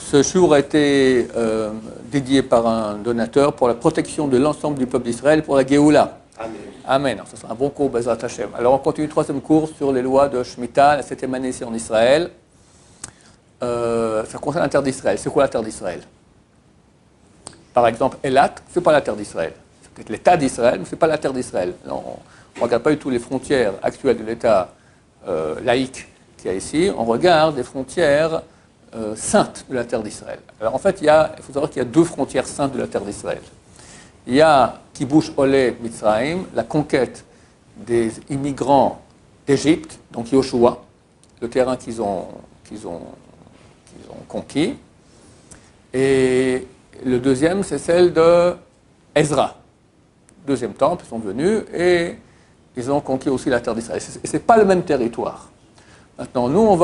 Ce jour a été dédié par un donateur pour la protection de l'ensemble du peuple d'Israël pour la Géoula. Amen. Amen. Ça sera un bon cours, Bezrat Hashem. Alors on continue le troisième cours sur les lois de Shemitah, la 7e année ici en Israël. Ça concerne la terre d'Israël. C'est quoi la terre d'Israël? Par exemple, Elat, ce n'est pas la terre d'Israël. C'est peut-être l'État d'Israël, mais ce n'est pas la terre d'Israël. On ne regarde pas du tout les frontières actuelles de l'État laïque qu'il y a ici. On regarde les frontières saintes de la terre d'Israël. Alors en fait, il faut savoir qu'il y a deux frontières saintes de la terre d'Israël. Il y a Kibush Oleh Mitzrayim, la conquête des immigrants d'Égypte, donc Yoshua, le terrain qu'ils ont conquis. Et le deuxième, c'est celle de Ezra. Deuxième temple, ils sont venus et ils ont conquis aussi la terre d'Israël. Et ce n'est pas le même territoire. Maintenant, nous,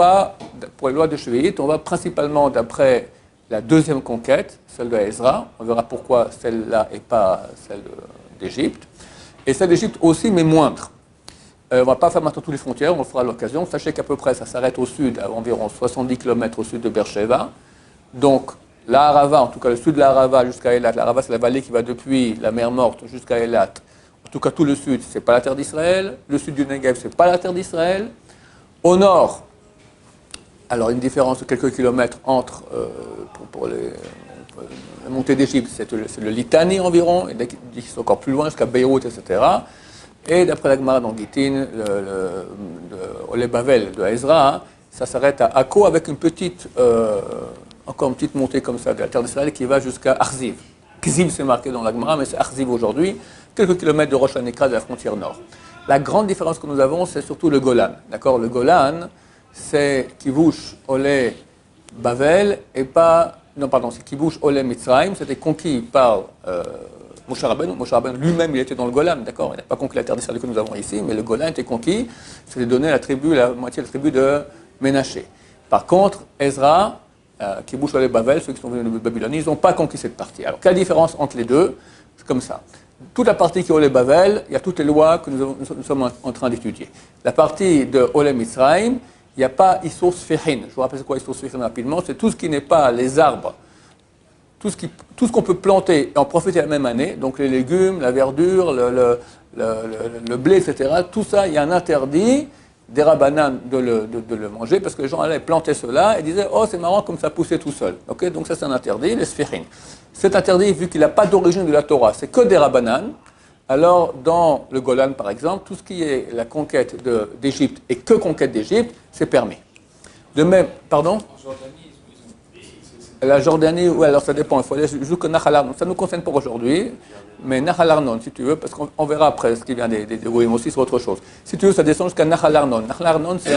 pour les lois de Shvi'it, on va principalement d'après la deuxième conquête, celle de Ezra. On verra pourquoi celle-là et pas celle d'Égypte. Et celle d'Égypte aussi, mais moindre. On ne va pas faire maintenant toutes les frontières, on le fera à l'occasion. Sachez qu'à peu près, ça s'arrête au sud, à environ 70 km au sud de Beersheba. Donc, la Harava, en tout cas le sud de la Harava jusqu'à Eilat. La Harava, c'est la vallée qui va depuis la mer Morte jusqu'à Eilat. En tout cas, tout le sud, ce n'est pas la terre d'Israël. Le sud du Negev, ce n'est pas la terre d'Israël. Au nord, alors une différence de quelques kilomètres entre, pour la montée d'Égypte, c'est le Litani environ, et c'est encore plus loin jusqu'à Beyrouth, etc. Et d'après la Gemara dans Gittin, le Oleh Bavel de Ezra, ça s'arrête à Akko avec encore une petite montée comme ça de la terre d'Israël qui va jusqu'à Arziv. Kziv, c'est marqué dans la Gemara, mais c'est Arziv aujourd'hui, quelques kilomètres de Rosh Hanekra de la frontière nord. La grande différence que nous avons, c'est surtout le Golan. D'accord? Le Golan, c'est Kibush Oleh Bavel et pas. Non, pardon, c'est Kibush Oleh Mitzrayim. C'était conquis par Moshe Rabbeinu. Moshe Rabbeinu lui-même, il était dans le Golan. D'accord? Il n'a pas conquis la terre d'Israël que nous avons ici, mais le Golan était conquis. C'était donné à la moitié de la tribu de Ménaché. Par contre, Ezra, Kibush Oleh Bavel, ceux qui sont venus de Babylone, ils n'ont pas conquis cette partie. Alors, quelle différence entre les deux? C'est comme ça. Toute la partie qui est Oleh Bavel, il y a toutes les lois que nous sommes en train d'étudier. La partie de Oleh Mitzrayim, il n'y a pas Issur Sfechin. Je vous rappelle c'est quoi Issur Sfechin rapidement. C'est tout ce qui n'est pas les arbres, tout ce qu'on peut planter et en profiter la même année, donc les légumes, la verdure, le blé, etc. Tout ça, il y a un interdit des rabbanan de le manger parce que les gens allaient planter cela et disaient « Oh, c'est marrant comme ça poussait tout seul. Okay » Donc ça, c'est un interdit, les Sfechin. C'est interdit vu qu'il n'a pas d'origine de la Torah, c'est que des rabbanan. Alors, dans le Golan, par exemple, tout ce qui est la conquête d'Égypte et que conquête d'Égypte, c'est permis. De même, pardon? La Jordanie, oui, alors ça dépend. Il faut aller jusqu'à Nahal Arnon. Ça ne nous concerne pas aujourd'hui, mais Nahal Arnon, si tu veux, parce qu'on verra après ce qui vient des Goïm aussi, c'est autre chose. Si tu veux, ça descend jusqu'à Nahal Arnon. Nahal Arnon, il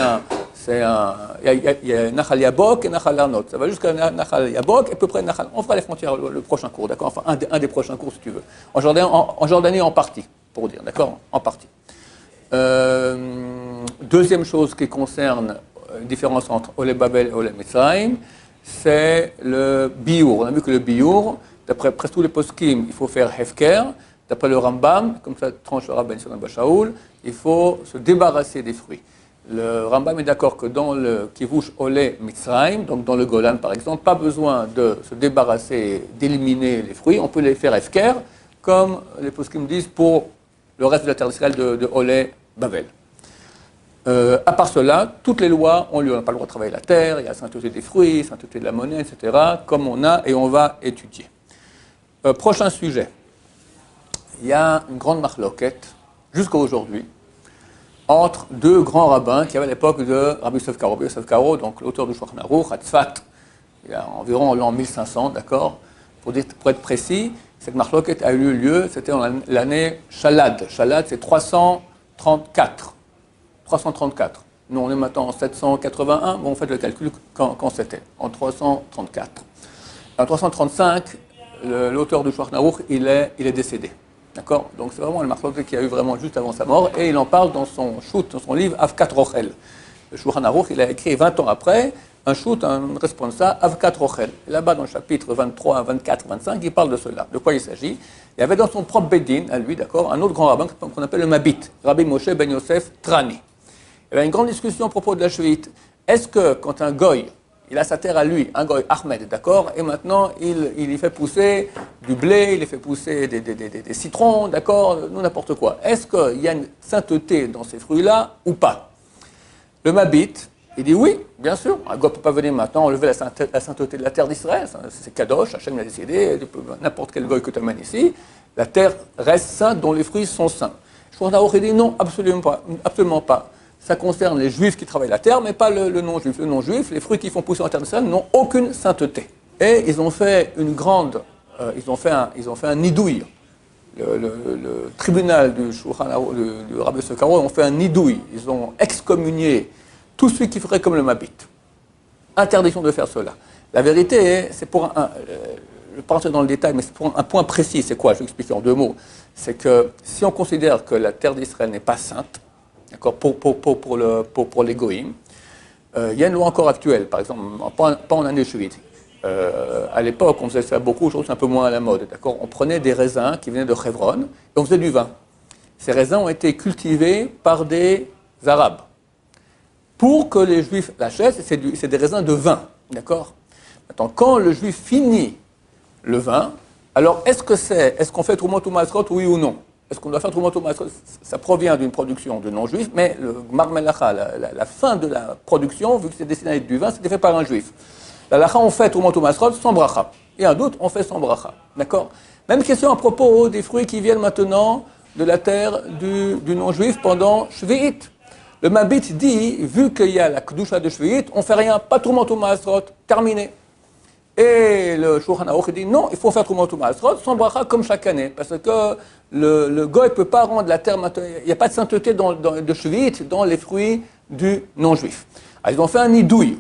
y a Nahal Yabok et Nahal Arnon. Ça va jusqu'à Nahal Yabok et à peu près Nahal. On fera les frontières le prochain cours, d'accord? Enfin, un des prochains cours, si tu veux. En Jordanie, en partie, pour dire, d'accord? En partie. Deuxième chose qui concerne une différence entre Oleh Babel et Oleh Mitzrayim, c'est le biour. On a vu que le biour, d'après presque tous les poskim, il faut faire hefker. D'après le Rambam, comme ça tranche le Rabban Shimon bar Shaul, il faut se débarrasser des fruits. Le Rambam est d'accord que dans le Kibush Oleh Mitzrayim, donc dans le Golan par exemple, pas besoin de se débarrasser, d'éliminer les fruits, on peut les faire hefker, comme les poskim disent pour le reste de la terre d'Israël de Oleh Bavel. À part cela, toutes les lois ont lieu. On n'a pas le droit de travailler la terre, il y a la sainteté des fruits, la sainteté de la monnaie, etc., comme on a et on va étudier. Prochain sujet. Il y a une grande marloquette, jusqu'à aujourd'hui, entre deux grands rabbins qui avaient à l'époque de Rabbi Yosef Karo. Rabbi Yosef Karo, donc l'auteur du Shulchan Aruch, à Tzfat, il y a environ l'an 1500, d'accord? Pour être précis, cette marloquette a eu lieu, c'était en l'année Shalad. Shalad, c'est 334. 334. Nous, on est maintenant en 781. Bon, on fait le calcul quand c'était, en 334. En 335, l'auteur du Shulchan Aruch, il est décédé. D'accord? Donc, c'est vraiment le marloquette qu'il y a eu vraiment juste avant sa mort. Et il en parle dans son livre Avkat Rochel. Le Shulchan Aruch, il a écrit 20 ans après un responsa Avkat Rochel. Et là-bas, dans le chapitre 23, 24, 25, il parle de cela. De quoi il s'agit? Il y avait dans son propre Bédine, à lui, d'accord, un autre grand rabbin qu'on appelle le Mabit, Rabbi Moshe ben Yosef Trani. Il y avait une grande discussion à propos de la Shvi'it. Est-ce que quand un goy, Il a sa terre à lui, un goy, Ahmed, d'accord? Et maintenant, il y fait pousser du blé, il y fait pousser des citrons, d'accord? Nous, n'importe quoi. Est-ce qu'il y a une sainteté dans ces fruits-là ou pas? Le Mabit, il dit oui, bien sûr. Un goy ne peut pas venir maintenant enlever la sainteté de la terre d'Israël. C'est Kadosh, Hachem l'a décidé, n'importe quel goy que tu amènes ici. La terre reste sainte dont les fruits sont saints. Shulchan Aruch dit non, absolument pas. Ça concerne les juifs qui travaillent la terre, mais pas le non-juif. Le non-juif, les fruits qui font pousser en terre d'Israël n'ont aucune sainteté. Et ils ont fait une grande, ils ont fait un nidouille. Le tribunal du Rabbi Yosef Karo ont fait un nidouille. Ils ont excommunié tout celui qui ferait comme le Mabit. Interdiction de faire cela. La vérité, c'est pour je ne vais pas rentrer dans le détail, mais c'est pour un point précis. C'est quoi? Je vais expliquer en 2 mots. C'est que si on considère que la terre d'Israël n'est pas sainte, d'accord, pour les goïms, il y a une loi encore actuelle, par exemple, pas en année juive. À l'époque, on faisait ça beaucoup, aujourd'hui c'est un peu moins à la mode, d'accord. On prenait des raisins qui venaient de Hebron et on faisait du vin. Ces raisins ont été cultivés par des Arabes. Pour que les Juifs l'achètent, c'est des raisins de vin, d'accord. Maintenant, quand le Juif finit le vin, alors est-ce qu'on fait Troumot ou Masrot, oui ou non? Est-ce qu'on doit faire Troumot ou Masrot? Ça provient d'une production de non-juifs, mais le Gmar Melacha, la fin de la production, vu que c'est destiné à être du vin, c'était fait par un juif. La lacha, on fait Troumot ou Masrot sans bracha. Il y a un doute, on fait sans bracha. D'accord? Même question à propos des fruits qui viennent maintenant de la terre du non-juif pendant Shvi'it. Le Mabit dit, vu qu'il y a la Kedusha de Shvi'it, on ne fait rien, pas Troumot ou Masrot, terminé. Et le Shulchan Aruch dit non, il faut faire Troumot ou Masrot sans bracha comme chaque année, parce que le goy ne peut pas rendre la terre, il n'y a pas de sainteté de Shvi'it dans les fruits du non-juif. Alors ils ont fait un nidouille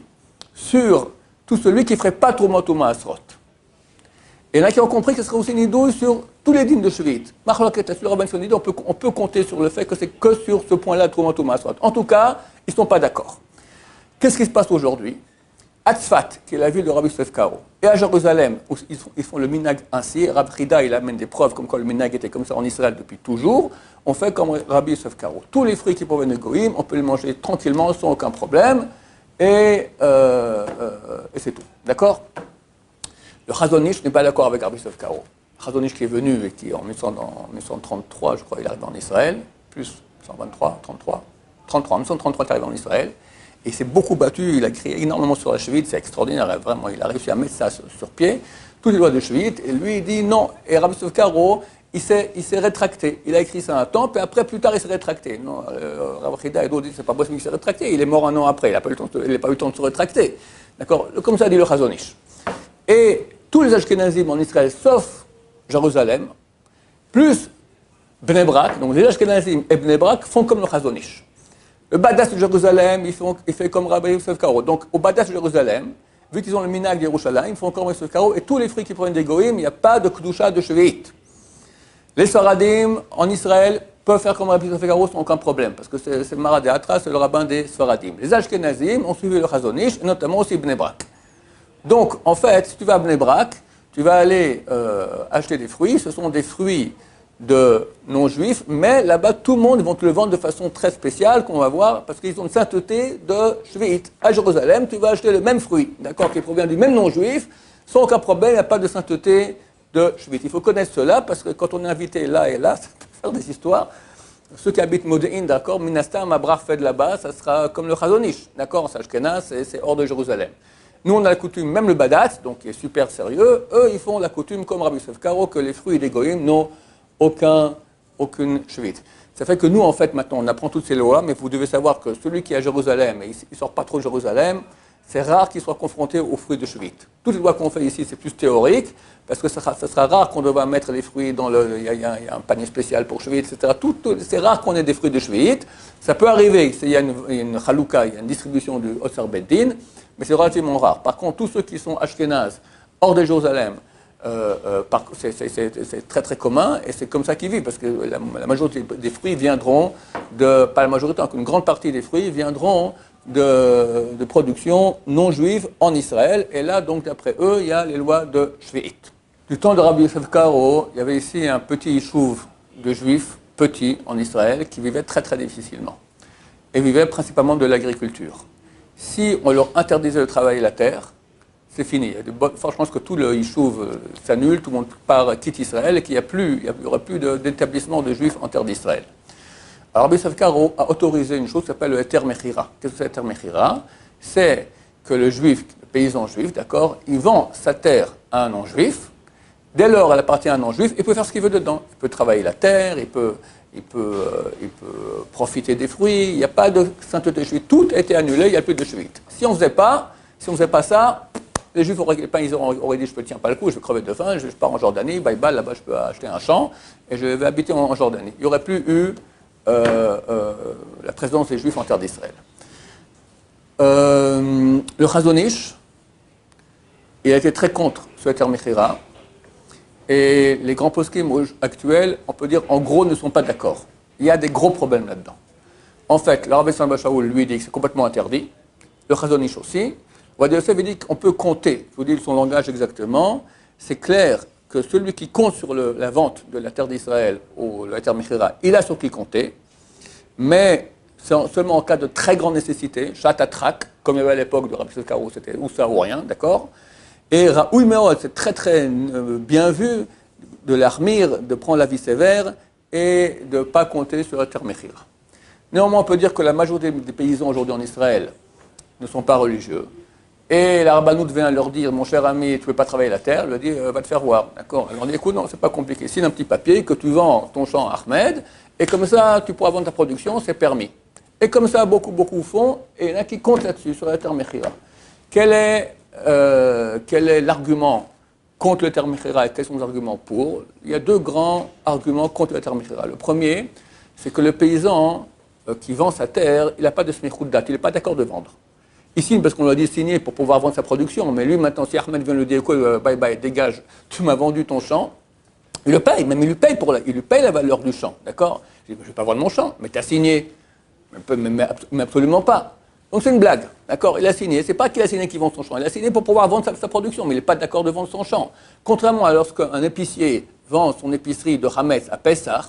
sur tout celui qui ne ferait pas Troumot ou Masrot. Et il y en a qui ont compris que ce serait aussi nidouille sur tous les dîmes de Shvi'it. On peut compter sur le fait que c'est que sur ce point-là Troumot ou Masrot. En tout cas, ils ne sont pas d'accord. Qu'est-ce qui se passe aujourd'hui? À Tzfat, qui est la ville de Rabbi Yosef Karo, et à Jérusalem, où ils font le minag ainsi, Rav Frida, il amène des preuves comme quoi le minag était comme ça en Israël depuis toujours, on fait comme Rabbi Yosef Karo. Tous les fruits qui proviennent de Goïm, on peut les manger tranquillement, sans aucun problème, et c'est tout. D'accord? Le Chazon Ish n'est pas d'accord avec Rabbi Yosef Karo. Le Chazon Ish qui est venu, et qui en 1933, je crois, il arrive en Israël, plus 123, 33, 1933, il arrive en Israël. Il s'est beaucoup battu, il a crié énormément sur la Shvi'it, c'est extraordinaire, vraiment, il a réussi à mettre ça sur pied, toutes les lois de Shvi'it, et lui il dit non. Et Rabbi Yosef Karo, il s'est rétracté. Il a écrit ça un temps, puis après, plus tard, il s'est rétracté. Non, Rav Chida et d'autres disent c'est pas possible qu'il s'est rétracté, il est mort un an après, il n'a pas eu le temps de se rétracter. D'accord? Comme ça dit le Chazon Ish. Et tous les Ashkenazim en Israël, sauf Jérusalem, plus Bnei Brak, donc les Ashkenazim et Bnei Brak font comme le Chazon Ish. Le Badass de Jérusalem, il fait comme Rabbi Yosef Karo. Donc, au Badass de Jérusalem, vu qu'ils ont le minag d'Yerushalayim, ils font comme Rabbi Yosef Karo, et tous les fruits qui proviennent des Goïm, il n'y a pas de Kedusha de Shvi'it. Les Sfaradim, en Israël, peuvent faire comme Rabbi Yosef Karo sans aucun problème, parce que c'est le Marat de Atra, c'est le rabbin des Sfaradim. Les Ashkenazim ont suivi le Chazon Ish, et notamment aussi Bnei Brak. Donc, en fait, si tu vas à Bnei Brak, tu vas aller acheter des fruits, ce sont des fruits de non-juifs, mais là-bas, tout le monde, ils vont te le vendre de façon très spéciale, qu'on va voir, parce qu'ils ont une sainteté de Shvi'it. À Jérusalem, tu vas acheter le même fruit, d'accord, qui provient du même non-juif, sans aucun problème, il n'y a pas de sainteté de Shvi'it. Il faut connaître cela, parce que quand on est invité là et là, ça peut faire des histoires. Ceux qui habitent Modéine, d'accord, Minastam, Abrach fait de là-bas, ça sera comme le Chazon Ish, d'accord, c'est Ashkenaz, c'est hors de Jérusalem. Nous, on a la coutume, même le Badat, donc qui est super sérieux, eux, ils font la coutume comme Rabbi Yosef Karo, que les fruits des Goïm n'ont aucune Shvi'it. Ça fait que nous, en fait, maintenant, on apprend toutes ces lois, mais vous devez savoir que celui qui est à Jérusalem, et il ne sort pas trop de Jérusalem, c'est rare qu'il soit confronté aux fruits de Shvi'it. Toutes les lois qu'on fait ici, c'est plus théorique, parce que ça sera rare qu'on doive mettre les fruits dans il y a un panier spécial pour Shvi'it, etc. C'est rare qu'on ait des fruits de Shvi'it. Ça peut arriver, il y a une chalouka, il y a une distribution du Otser Beddin, mais c'est relativement rare. Par contre, tous ceux qui sont ashkénazes, hors de Jérusalem, c'est très très commun et c'est comme ça qu'ils vivent parce que la majorité des fruits viendront pas la majorité, une grande partie des fruits viendront de production non juive en Israël et là donc d'après eux il y a les lois de Shvi'it. Du temps de Rabbi Yosef Karo, il y avait ici un petit yishuv de juifs petits en Israël qui vivaient très très difficilement et vivaient principalement de l'agriculture. si on leur interdisait de travailler la terre, c'est fini. Franchement, que tout le Yishuv s'annule, tout le monde quitte Israël et qu'il n'y aurait plus d'établissement de juifs en terre d'Israël. Alors, Rabbi Savkar a autorisé une chose qui s'appelle le Heter Mechira. Qu'est-ce que c'est le Heter Mechira? C'est que le juif, le paysan juif, d'accord, il vend sa terre à un non-juif. Dès lors, elle appartient à un non-juif, il peut faire ce qu'il veut dedans. Il peut travailler la terre, il peut profiter des fruits, il n'y a pas de sainteté juive. Tout a été annulé, il n'y a plus de juif. Si on ne faisait pas ça, les Juifs auraient dit, je ne tiens pas le coup, je vais crever de faim, je pars en Jordanie, bye bye, là-bas je peux acheter un champ, et je vais habiter en Jordanie. Il n'y aurait plus eu la présence des Juifs en terre d'Israël. Le Chazon Ish, il a été très contre ce Heter Mechira, et les grands poskim actuels, on peut dire, en gros, ne sont pas d'accord. Il y a des gros problèmes là-dedans. En fait, le Rabbi Shalom Shaul lui dit que c'est complètement interdit, le Chazon Ish aussi. Ovadia Yosef dit qu'on peut compter, je vous dis son langage exactement, c'est clair que celui qui compte sur la vente de la terre d'Israël ou la terre Mechira, il a sur qui compter, mais c'est seulement en cas de très grande nécessité, chatatrak, comme il y avait à l'époque de Rabbi Savkar, c'était ou ça ou rien, d'accord. Et Raoui Meod, c'est très très bien vu de l'armir, de prendre la vie sévère et de ne pas compter sur la terre Mechira. Néanmoins, on peut dire que la majorité des paysans aujourd'hui en Israël ne sont pas religieux. Et la rabbanoute vient leur dire, mon cher ami, tu ne veux pas travailler la terre, elle lui dit, va te faire voir. D'accord. Elle leur dit, écoute, non, c'est pas compliqué. Signe un petit papier que tu vends ton champ à Ahmed, et comme ça, tu pourras vendre ta production, c'est permis. Et comme ça, beaucoup font, et il y en a qui comptent là-dessus, sur la terre Mechira. Quel est l'argument contre le terme Mechira et quels sont les arguments pour? Il y a deux grands arguments contre le terme Mechira. Le premier, c'est que le paysan qui vend sa terre, il n'a pas de smichut dat, il n'est pas d'accord de vendre. Il signe parce qu'on lui a dit signer pour pouvoir vendre sa production, mais lui maintenant, si Ahmed vient lui dire quoi, bye bye, dégage, tu m'as vendu ton champ, il le paye, même il lui paye la valeur du champ, d'accord? Je ne vais pas vendre mon champ, mais tu as signé, mais absolument pas. Donc c'est une blague, d'accord? Il a signé, c'est pas qu'il a signé qu'il vend son champ, il a signé pour pouvoir vendre sa production, mais il n'est pas d'accord de vendre son champ. Contrairement à lorsqu'un épicier vend son épicerie de Hametz à Pessah,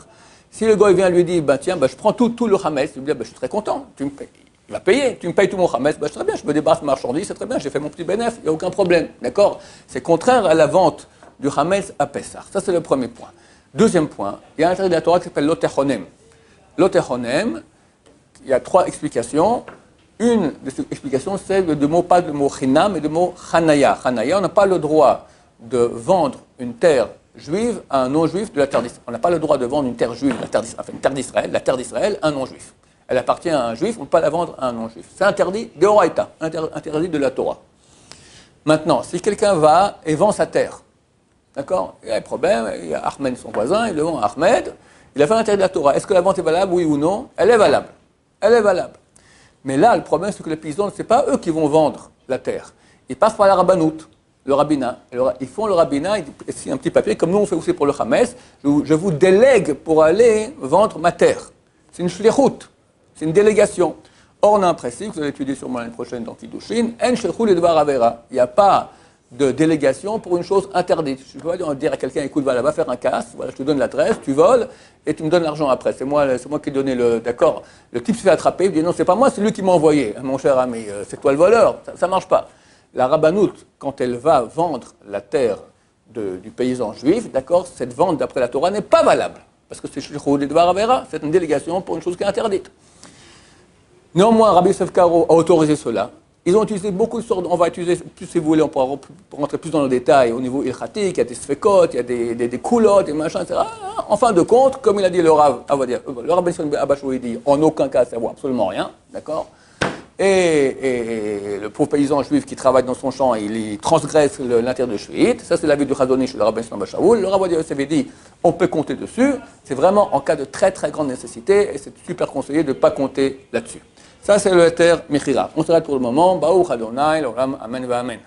si le gars vient lui dire, tiens, je prends tout le Hametz, il lui dit, je suis très content, tu me payes. Il va payer, tu me payes tout mon Hametz, c'est très bien, je me débarrasse de marchandises, c'est très bien, j'ai fait mon petit bénéfice, il n'y a aucun problème, d'accord? C'est contraire à la vente du Hametz à Pessah. Ça, c'est le premier point. Deuxième point, il y a un interdit de la Torah qui s'appelle l'Otechonem. L'Otechonem, il y a trois explications. Une de ces explications, c'est pas le mot chinam, mais le mot chanaya. Chanaya, on n'a pas le droit de vendre une terre juive à un non-juif de la terre d'Israël. On n'a pas le droit de vendre une terre juive, une terre d'Israël, la terre d'Israël, à un non-juif. Elle appartient à un juif, on ne peut pas la vendre à un non-juif. C'est interdit de Horaïta, interdit de la Torah. Maintenant, si quelqu'un va et vend sa terre, d'accord, il y a un problème, il y a Ahmed, son voisin, il le vend à Ahmed, il a fait l'interdit de la Torah. Est-ce que la vente est valable, oui ou non? Elle est valable. Elle est valable. Mais là, le problème, c'est que les paysans, ce n'est pas eux qui vont vendre la terre. Ils passent par la rabbanoute, le rabbinat. Alors, ils font le rabbinat, ils signent un petit papier, comme nous on fait aussi pour le Hametz, je vous délègue pour aller vendre ma terre. C'est une shlichut. C'est une délégation. Or, on a un principe, vous allez étudier sûrement l'année prochaine dans Kiddushin, en shechou ledvar avera. Il n'y a pas de délégation pour une chose interdite. Je ne peux pas dire à quelqu'un, écoute, voilà, va faire un casse, voilà, je te donne l'adresse, tu voles, et tu me donnes l'argent après. C'est moi qui ai donné d'accord. Le type se fait attraper, il dit, non, c'est pas moi, c'est lui qui m'a envoyé. Mon cher ami, c'est toi le voleur. Ça ne marche pas. La rabbanoute, quand elle va vendre la terre du paysan juif, d'accord, cette vente, d'après la Torah, n'est pas valable. Parce que c'est shechou ledvar avera, c'est une délégation pour une chose qui est interdite. Néanmoins, Rabbi Savkar a autorisé cela. Ils ont utilisé beaucoup de sortes, on va utiliser, plus si vous voulez, on pourra rentrer plus dans le détail au niveau ilchatique, il y a des sfekot, il y a des coulottes, des machins, etc. En fin de compte, comme il a dit le Rav, le Rabbi Abashou, il dit en aucun cas savoir absolument rien, d'accord? Et le pauvre paysan juif qui travaille dans son champ, il transgresse l'interdit de Shuit. Ça, c'est l'avis du Chazon Ish, le Rabbi Abashou. Le Rabbi Yosef dit, on peut compter dessus. C'est vraiment en cas de très très grande nécessité, et c'est super conseillé de ne pas compter là-dessus. Ça, c'est le Heter Mechira. On s'arrête pour le moment. Baruch Adonai, l'Olam, Amen, Amen.